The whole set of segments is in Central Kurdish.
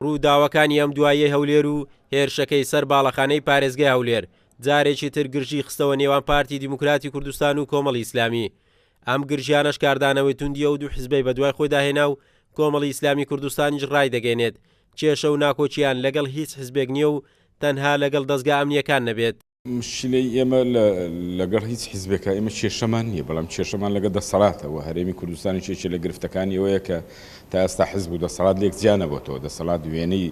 ڕووداوەکانی ئەم دواییە هەولێر و هێرشەکەی سەر باڵەخانەی پارێزگای هەولێر جارێکی تر گرژی خستەوە نێوان پارتی دیموکراتی کوردستان و کۆمەڵی ئیسلامی. ئەم گرژیانە شکاردانەوەی توندیە و دوو حیزبەی بەدوای خۆی داهێنا و کۆمەڵی ئیسلامی کوردستانیش ڕای دەگەێنێت کێشە و ناکۆچیان لەگەڵ هیچ حیزبێک نییە و تەنها لەگەڵ دەستگا ئەمنیەکان نەبێت. مشکلەی ئێمە لەگەڵ هیچ حیزبێکە ئێمە کێشەمان نییە، بەڵام کێشەمان لەگە دەسەڵاتەوە. هەرێمی کوردستانی چێکی لە گرفتەکانی ئەوەیە کە تا ئێستا حیزب و دەسەڵات لێک جیانەبەوە. دەسەڵات وێنەی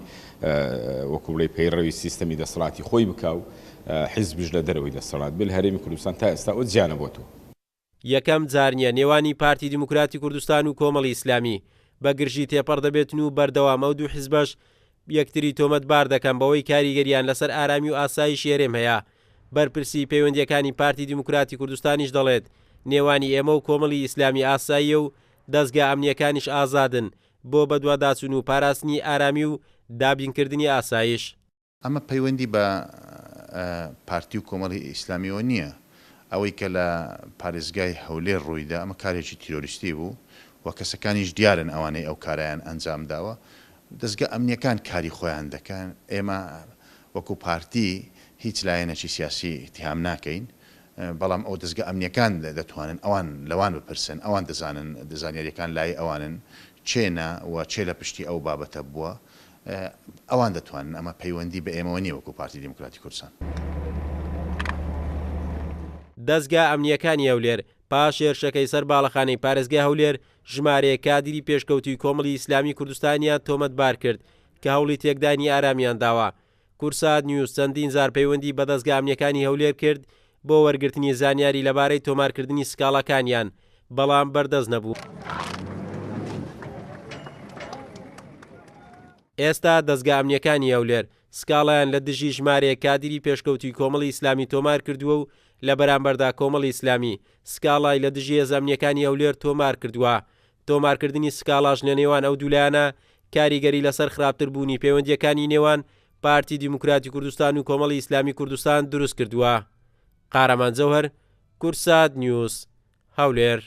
وەکو بڵێ پەیڕەوی سیستەمی دەسەڵاتی خۆی بکاو، حیزبش لە دەرەوەی دەسەڵات بل هەرێمی کوردستان تا ئێستا ئەو جیانەبەوە. یەکەم جار نیە نێوانی پارتی دیموکراتی کوردستان و کۆمەڵی ئیسلامی بە گرژی تێپەڕ دەبێتن و بەردەوامە و دوو حیزبەش یەکتری تۆمەتبار دەکەن بەوەی کاریگەریان لەسەر ئارامی و ئاسایش هێرێم هەیە. بەرپرسی پەیوەندیەکانی پارتی دیموکراتی کوردستانیش دەڵێت نێوانی ئێمە و کۆمەڵی ئیسلامی ئاساییە و دەستگا ئەمنیەکانیش ئازادن بۆ بەدواداچوون و پاراستنی ئارامی و دابینکردنی ئاسایش. ئەمە پەیوەندی بە پارتی و کۆمەڵی ئیسلامیەوە نییە. ئەوەی کە لە پارێزگای هەولێر ڕوویدا ئەمە کارێکی تیرۆریستی بوو و کەسەکانیش دیارن ئەوانەی ئەو کارایان ئەنجام داوە. دەستگا ئەمنیەکان کاری خۆیان دەکەن. ئێمە وەکو پارتی هیچ لایەنێکی سیاسی اتهام ناکەین، بەڵام ئەو دەستگا ئەمنیەکان دەتوانن ئەوان لەوان بپرسن، ئەوان دەزانن دەزانیاریەکان لای ئەوانن چێنە و چێ لە پشتی ئەو بابەتە بووە، ئەوان دەتوانن. ئەمە پەیوەندی بە ئێمەوە نییە وەکو پارتی دیموکراتی کوردستان. دەستگا ئەمنیەکانی هەولێر پاش هێرشەکەی سەر باڵەخانەی پارێزگای هەولێر ژمارەیە کادری پێشکەوتوی کۆمەڵی ئیسلامی کوردستانیان تۆمەتبار کرد کە هەوڵی تێکدانی ئارامیان داوە. کورسات نیوز چەندین زار پەیوەندی بە دەستگا ئەمنیەکانی هەولێر کرد بۆ وەرگرتنی زانیاری لەبارەی تۆمارکردنی سکاڵەکانیان، بەڵام بەردەست نەبوو. ئێستا دەستگا ئەمنیەکانی هەولێر سکاڵیان لە دژی ژمارەیە کادری پێشکەوتوی کۆمەڵی ئیسلامی تۆمار کردووە و لە بەرامبەردا کۆمەڵی ئیسلامی سکاڵای لە دژی هێز ئەمنیەکانی هەولێر تۆمار کردووە. تۆمارکردنی سکاڵاش لە نێوان ئەو دوولایانە کاریگەری لەسەر خراپتربوونی پەیوەندیەکانی نێوان پارتی دیموکراتی کوردستان و کۆمەڵی ئیسلامی کوردستان دروست کردووە. قارەمان جەوهەر، کورسات نیوز، هەولێر.